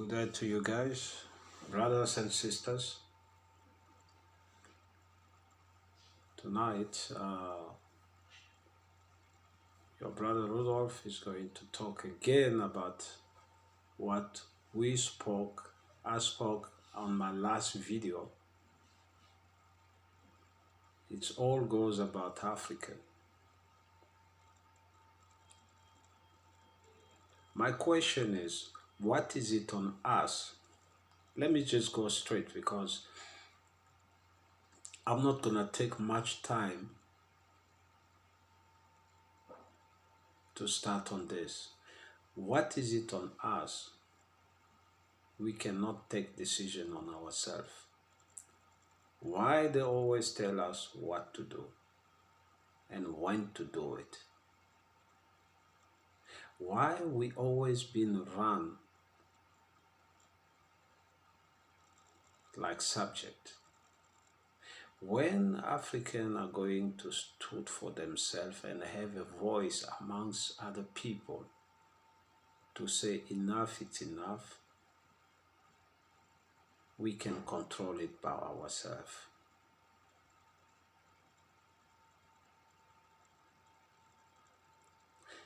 Good day to you guys, brothers and sisters. Tonight, your brother Rudolph is going to talk again about what I spoke on my last video. It all goes about Africa. My question is, what is it on us? Let me just go straight because I'm not gonna take much time to start on this. What is it on us? We cannot take decision on ourselves. Why they always tell us what to do and when to do it? Why we always been run like subject? When Africans are going to stood for themselves and have a voice amongst other people to say enough, it's enough, we can control it by ourselves.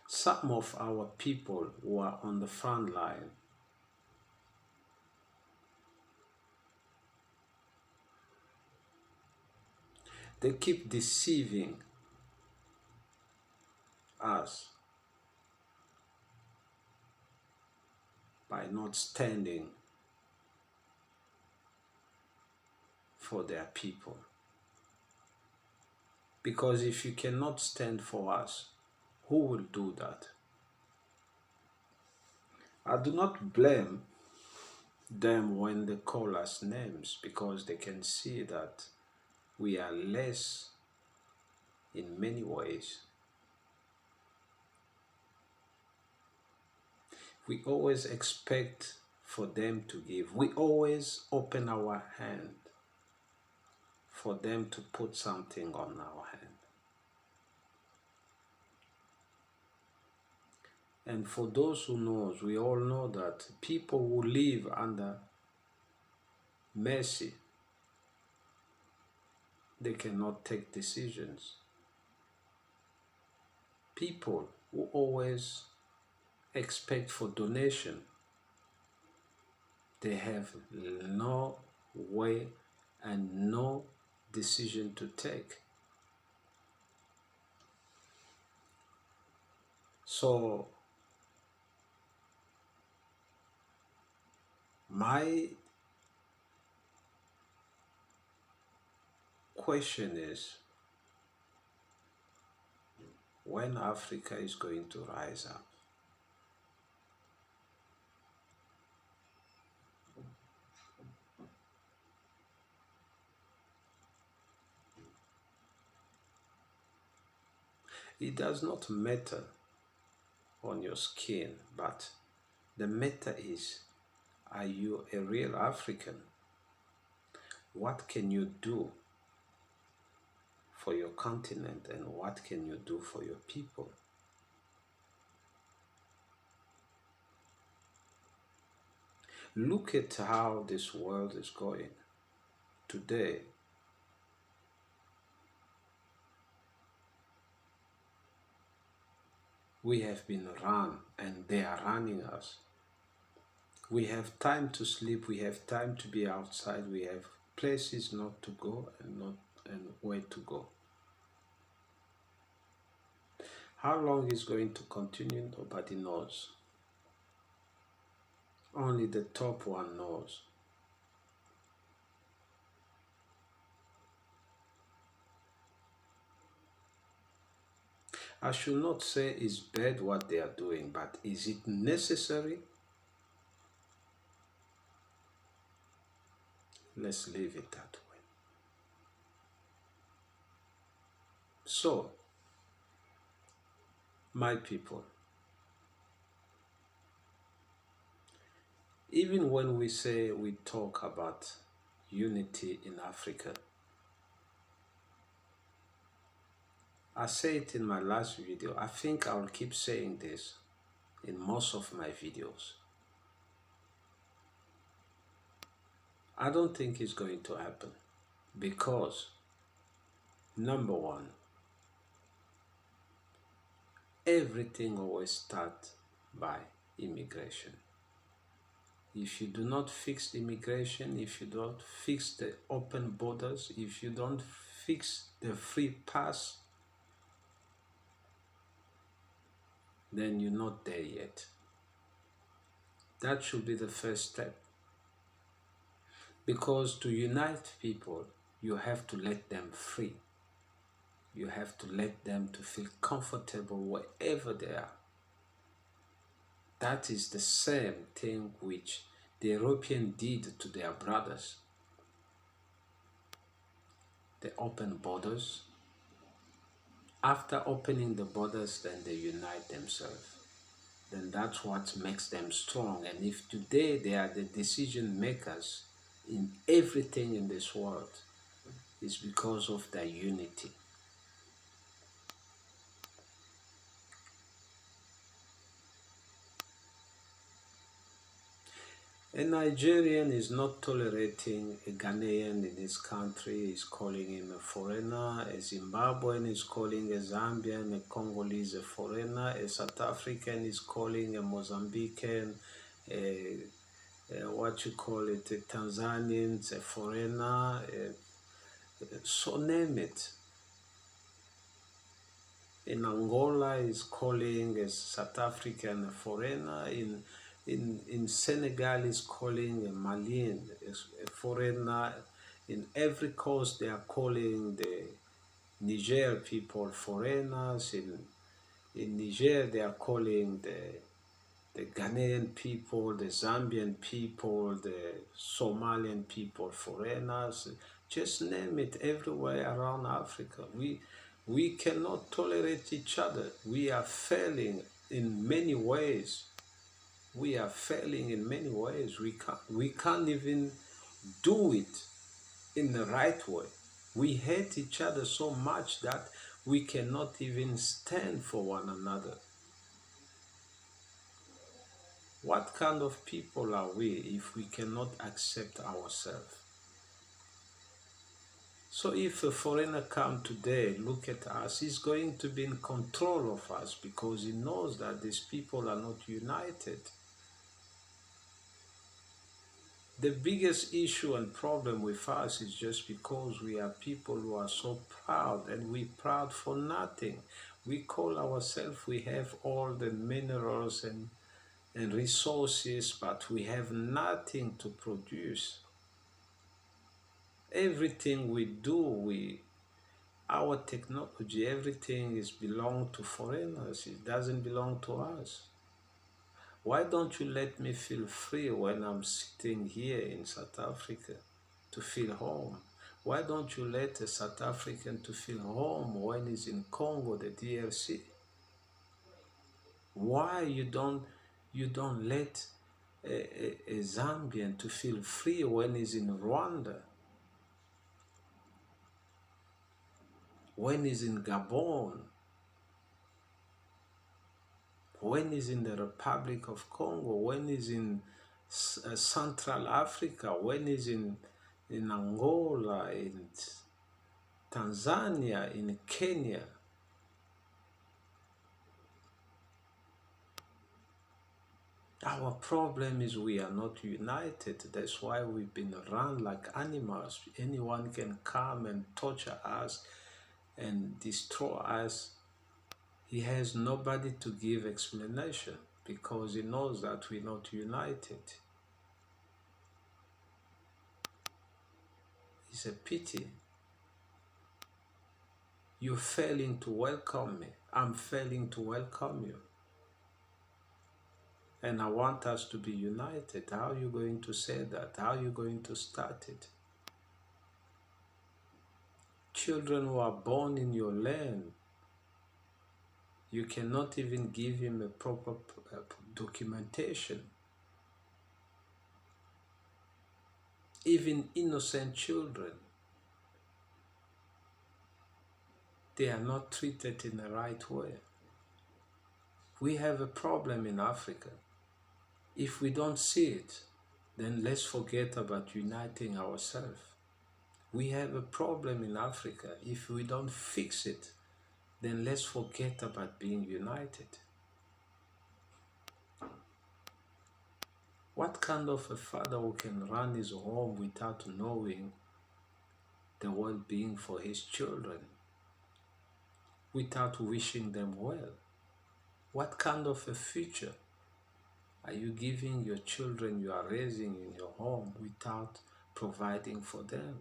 Some of our people who are on the front line they keep deceiving us by not standing for their people. Because if you cannot stand for us, who will do that? I do not blame them when they call us names because they can see that we are less in many ways. We always expect for them to give. We always open our hand for them to put something on our hand. And for those who knows, we all know that people who live under mercy, they cannot take decisions. People who always expect for donation, they have no way and no decision to take. So my question is, when Africa is going to rise up? It does not matter on your skin, but the matter is, are you a real African? What can you do for your continent and what can you do for your people? Look at how this world is going today. We have been run and they are running us. We have time to sleep, we have time to be outside, we have places not to go and where to go. How long it's going to continue, nobody knows. Only the top one knows. I should not say it's bad what they are doing, but is it necessary? Let's leave it that way. So, my people, even when we say we talk about unity in Africa, I say it in my last video, I think I'll keep saying this in most of my videos. I don't think it's going to happen because, number one, everything always starts by immigration. If you do not fix immigration, if you don't fix the open borders, if you don't fix the free pass, then you're not there yet. That should be the first step. Because to unite people, you have to let them free. You have to let them to feel comfortable wherever they are. That is the same thing which the Europeans did to their brothers. They opened borders. After opening the borders, then they unite themselves. Then that's what makes them strong. And if today they are the decision makers in everything in this world, it's because of their unity. A Nigerian is not tolerating a Ghanaian in his country, is calling him a foreigner. A Zimbabwean is calling a Zambian, a Congolese a foreigner. A South African is calling a Mozambican, what you call it, a Tanzanian, a foreigner. So name it. In Angola is calling a South African a foreigner. In Senegal is calling a Malian a foreigner. In every coast they are calling the Niger people foreigners. In Niger they are calling the Ghanaian people, the Zambian people, the Somalian people foreigners. Just name it, everywhere around Africa. We cannot tolerate each other. We are failing in many ways. We are failing in many ways. We can't even do it in the right way. We hate each other so much that we cannot even stand for one another. What kind of people are we if we cannot accept ourselves? So if a foreigner come today, look at us, he's going to be in control of us because he knows that these people are not united. The biggest issue and problem with us is just because we are people who are so proud, and we're proud for nothing. We call ourselves, we have all the minerals and resources, but we have nothing to produce. Everything we do, our technology, everything is belong to foreigners. It doesn't belong to us. Why don't you let me feel free when I'm sitting here in South Africa to feel home? Why don't you let a South African to feel home when he's in Congo, the DRC? Why you don't let a Zambian to feel free when he's in Rwanda, when he's in Gabon, when he's in the Republic of Congo, when he's in Central Africa, when he's in Angola, in Tanzania, in Kenya? Our problem is we are not united. That's why we've been run like animals. Anyone can come and torture us and destroy us. He has nobody to give explanation because he knows that we're not united. It's a pity. You're failing to welcome me. I'm failing to welcome you. And I want us to be united. How are you going to say that? How are you going to start it? Children who are born in your land, you cannot even give him a proper documentation. Even innocent children, they are not treated in the right way. We have a problem in Africa. If we don't see it, then let's forget about uniting ourselves. We have a problem in Africa. If we don't fix it, then let's forget about being united. What kind of a father who can run his home without knowing the well-being for his children, without wishing them well? What kind of a future are you giving your children you are raising in your home without providing for them?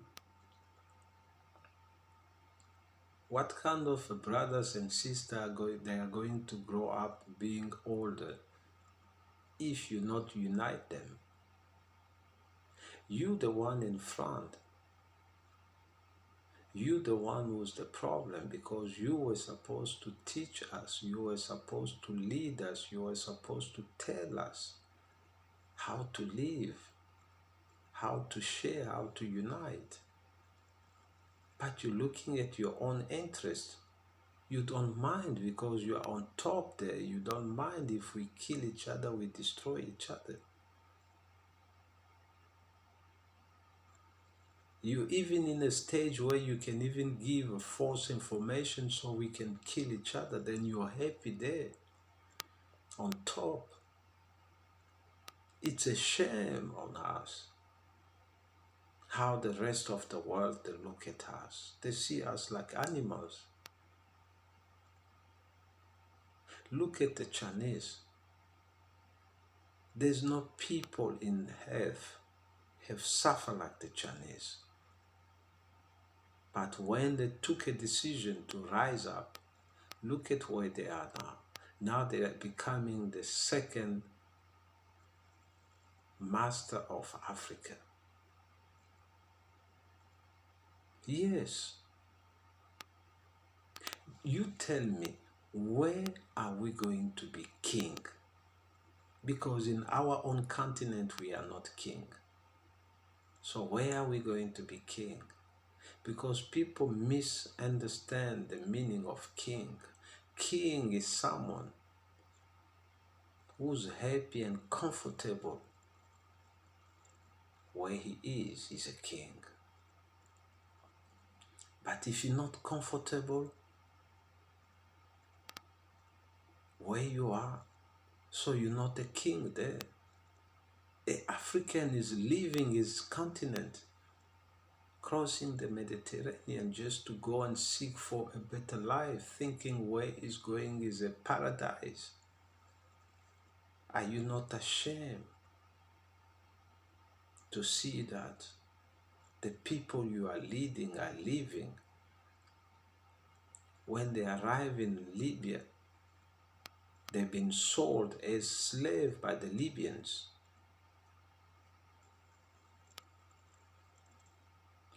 What kind of brothers and sisters they are going to grow up being older if you not unite them? You the one in front, you the one who's the problem, because you were supposed to teach us, you were supposed to lead us, you were supposed to tell us how to live, how to share, how to unite. But you're looking at your own interest. You don't mind because you are on top there. You don't mind if we kill each other, we destroy each other. You even in a stage where you can even give false information so we can kill each other, then you are happy there, on top. It's a shame on us how the rest of the world, they look at us. They see us like animals. Look at the Chinese. There's no people in earth have suffered like the Chinese. But when they took a decision to rise up, look at where they are now. Now they are becoming the second master of Africa. Yes. You tell me, where are we going to be king? Because in our own continent we are not king. So where are we going to be king? Because people misunderstand the meaning of king. King is someone who's happy and comfortable where he is. He's a king. But if you're not comfortable where you are, so you're not a king there. The African is leaving his continent, crossing the Mediterranean just to go and seek for a better life, thinking where he's going is a paradise. Are you not ashamed to see that the people you are leading are leaving? When they arrive in Libya, they've been sold as slaves by the Libyans.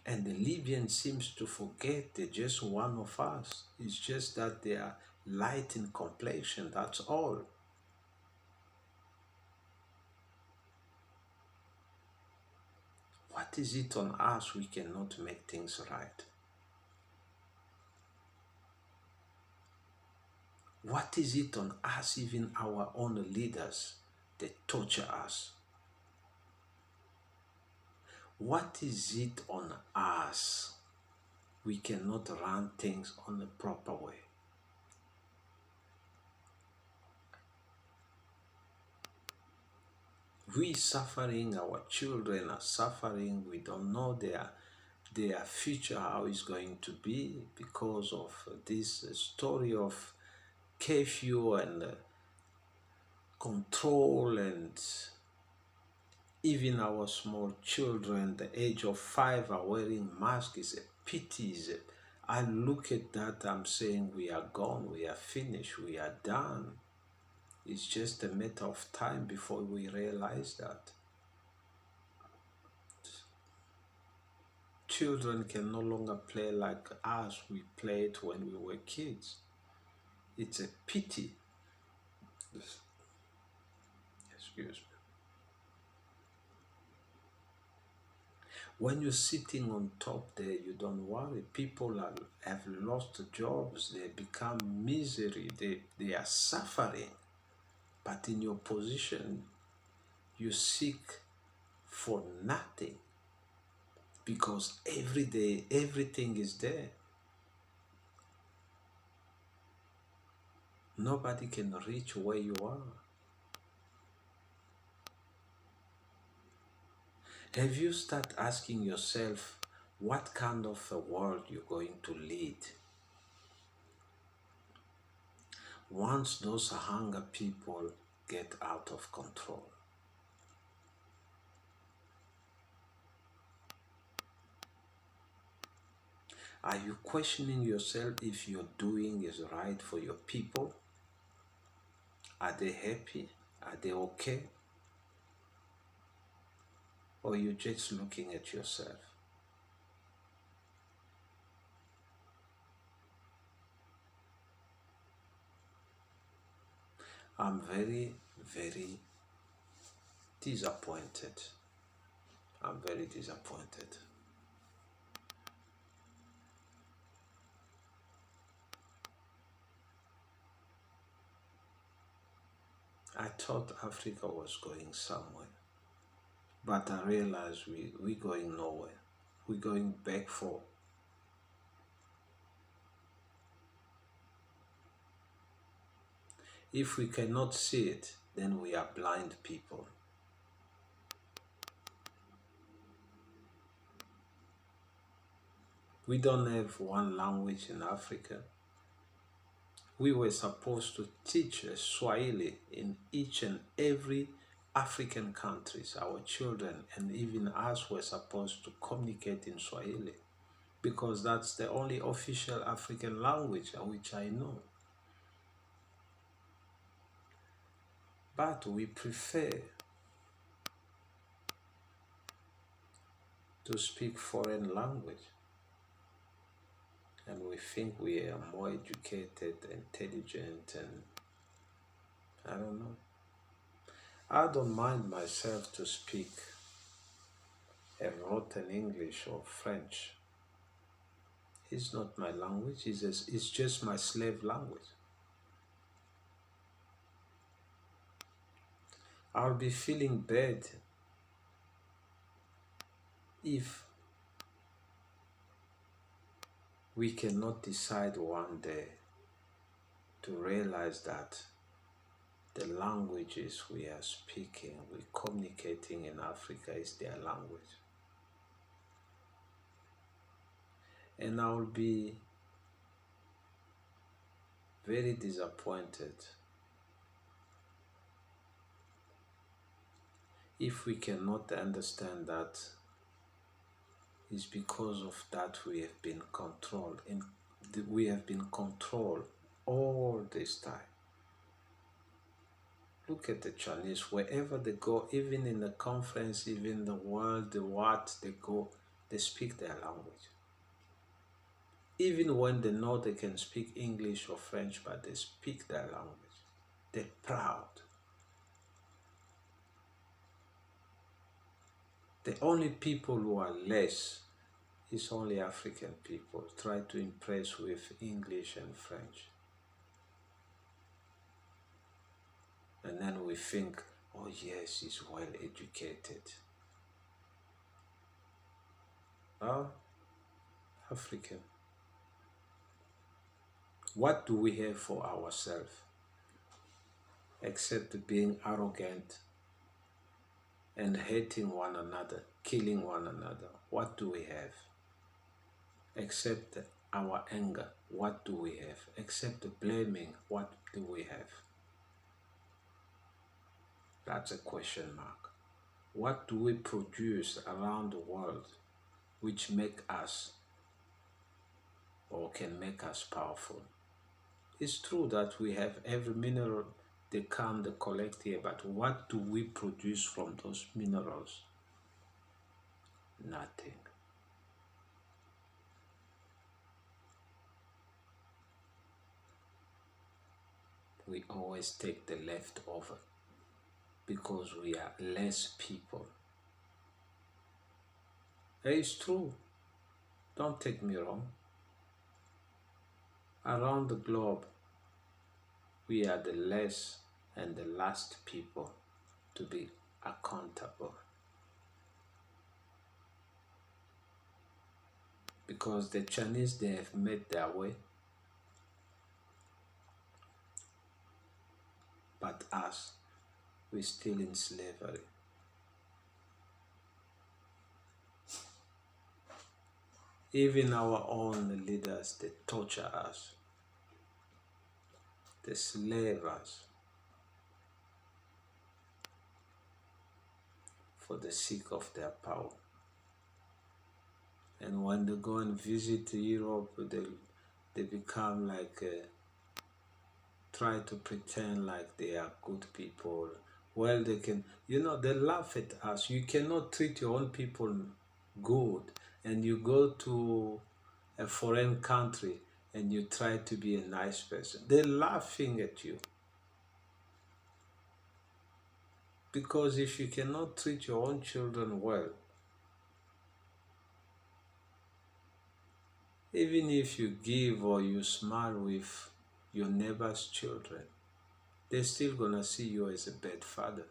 And the Libyans seems to forget they're just one of us. It's just that they are light in complexion, that's all. What is it on us we cannot make things right? What is it on us, even our own leaders, they torture us? What is it on us we cannot run things on the proper way? We suffering, our children are suffering, we don't know their future, how it's going to be because of this story of curfew and control, and even our small children, the age of 5, are wearing masks. Is a pity. I look at that, I'm saying we are gone, we are finished, we are done. It's just a matter of time before we realize that. Children can no longer play like us we played when we were kids. It's a pity. Excuse me. When you're sitting on top there, you don't worry. People have lost jobs, they become misery, they are suffering. But in your position, you seek for nothing, because every day everything is there. Nobody can reach where you are. Have you started asking yourself what kind of a world you're going to lead once those hunger people get out of control? Are you questioning yourself if you're doing is right for your people? Are they happy? Are they okay? Or you're just looking at yourself? I'm very, very disappointed. I'm very disappointed. I thought Africa was going somewhere, but I realized we're going nowhere. We're going back for. If we cannot see it, then we are blind people. We don't have one language in Africa. We were supposed to teach Swahili in each and every African countries. Our children and even us were supposed to communicate in Swahili because that's the only official African language which I know. But we prefer to speak foreign language, and we think we are more educated, intelligent, and I don't know. I don't mind myself to speak a rotten English or French. It's not my language, it's just my slave language. I'll be feeling bad if we cannot decide one day to realize that the languages we are speaking, we're communicating in Africa is their language. And I'll be very disappointed if we cannot understand that it's because of that we have been controlled, and we have been controlled all this time. Look at the Chinese, wherever they go, even in the conference, even the world, the what they go, they speak their language. Even when they know they can speak English or French, but they speak their language. They're proud. The only people who are less is only African people. Try to impress with English and French. And then we think, oh yes, he's well educated. Well, African. What do we have for ourselves except being arrogant and hating one another, killing one another? What do we have? Except our anger, what do we have? Except blaming, what do we have? That's a question mark. What do we produce around the world which make us or can make us powerful? It's true that we have every mineral they come, they collect here, but what do we produce from those minerals? Nothing. We always take the leftover because we are less people. It's true. Don't take me wrong. Around the globe, we are the less and the last people to be accountable. because the Chinese, they have made their way, but us, we're still in slavery. Even our own leaders, they torture us, they slave us for the sake of their power. And when they go and visit Europe, they become like, try to pretend like they are good people. Well, they can, they laugh at us. You cannot treat your own people good, and you go to a foreign country and you try to be a nice person. They're laughing at you. Because if you cannot treat your own children well, even if you give or you smile with your neighbor's children, they're still gonna see you as a bad father.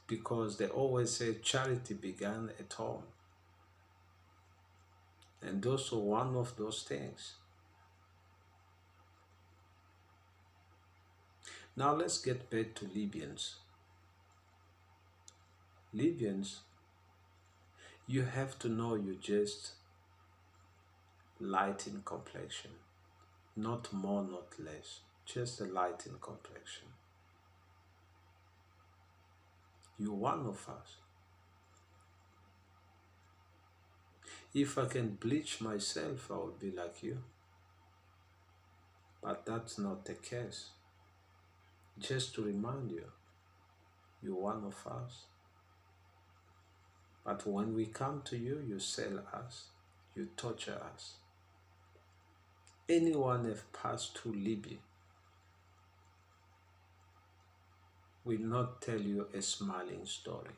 Because they always say charity began at home. And those are one of those things. Now let's get back to Libyans. Libyans, you have to know you're just light in complexion. Not more, not less. Just a light in complexion. You're one of us. If I can bleach myself, I will be like you. But that's not the case. Just to remind you, you're one of us. But when we come to you, you sell us, you torture us. Anyone have passed through Libya will not tell you a smiling story.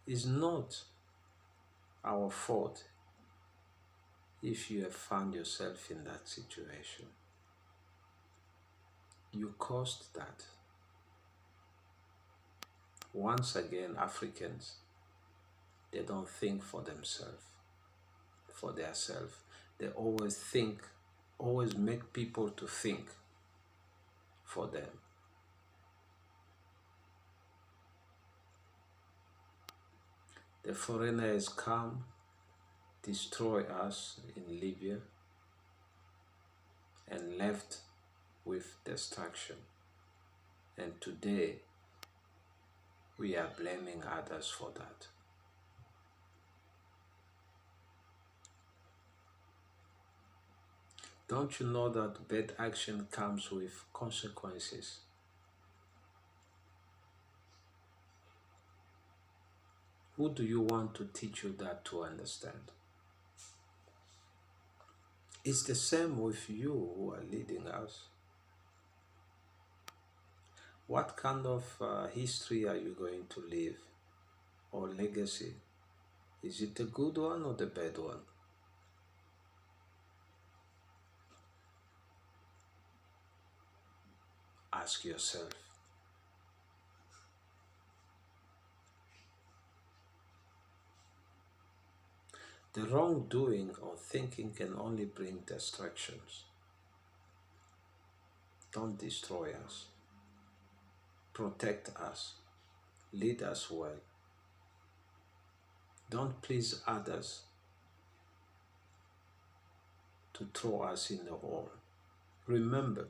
It's not our fault if you have found yourself in that situation. You caused that. Once again, Africans, they don't think for themselves, for their self. They always make people to think for them. The foreigner has come, destroy us in Libya, and left with destruction. And today, we are blaming others for that. Don't you know that bad action comes with consequences? Who do you want to teach you that to understand? It's the same with you who are leading us. What kind of history are you going to leave, or legacy? Is it the good one or the bad one? Ask yourself. The wrongdoing or thinking can only bring distractions. Don't destroy us. Protect us. Lead us well. Don't please others to throw us in the hole. Remember,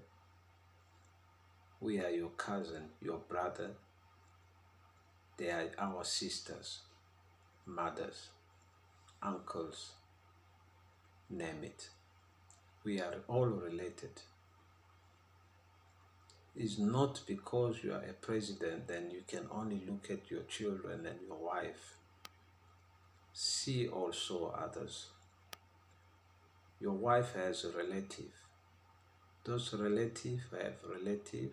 we are your cousin, your brother. They are our sisters, mothers, uncles, name it. We are all related. It's not because you are a president then you can only look at your children and your wife. See also others. Your wife has a relative. Those relatives have relative.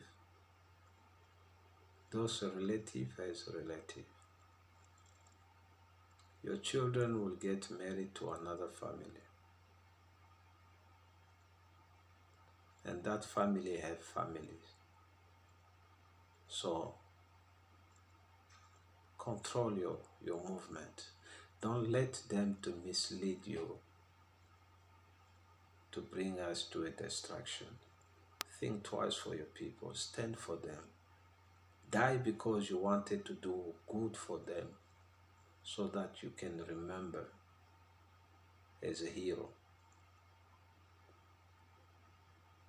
Those relative has relative. Your children will get married to another family. And that family have families. So, Control your movement. Don't let them to mislead you to bring us to a distraction. Think twice for your people. Stand for them. Die because you wanted to do good for them so that you can remember as a hero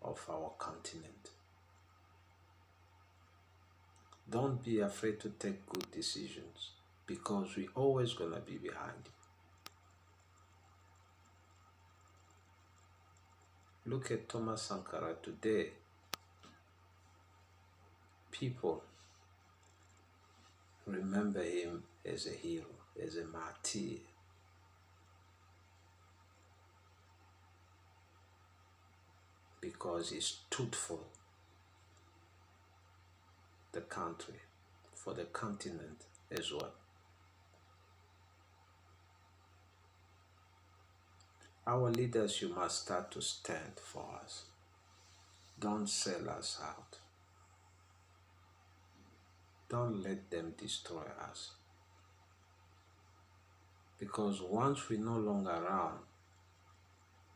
of our continent. Don't be afraid to take good decisions because we're always going to be behind you. Look at Thomas Sankara today. People remember him as a hero, as a martyr. Because he stood for the country, for the continent as well. Our leaders, you must start to stand for us. Don't sell us out. Don't let them destroy us. Because once we're no longer around,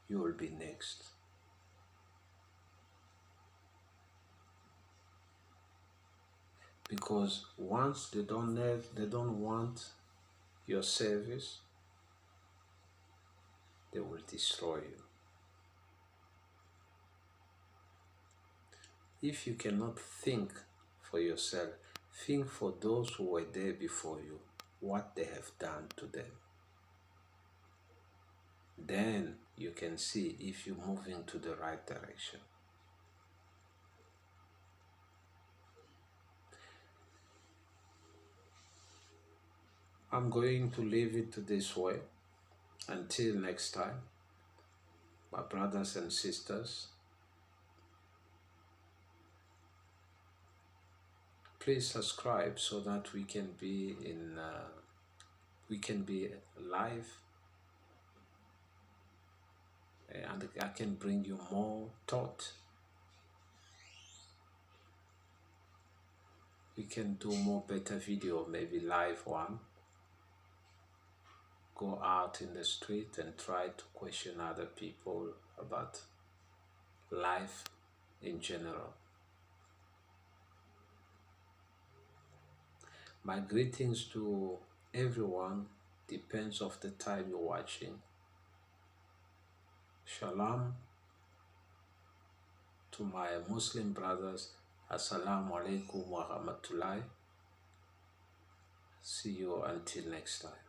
you will be next. Because once they don't want your service, they will destroy you. If you cannot think for yourself, think for those who were there before you, what they have done to them. Then you can see if you're moving to the right direction. I'm going to leave it to this way. Until next time, my brothers and sisters, please subscribe so that we can be live, and I can bring you more thought. We can do more better video, maybe live one. Go out in the street and try to question other people about life in general. My greetings to everyone, depends of the time you're watching. Shalom to my Muslim brothers. Assalamu alaikum wa rahmatullahi. See you until next time.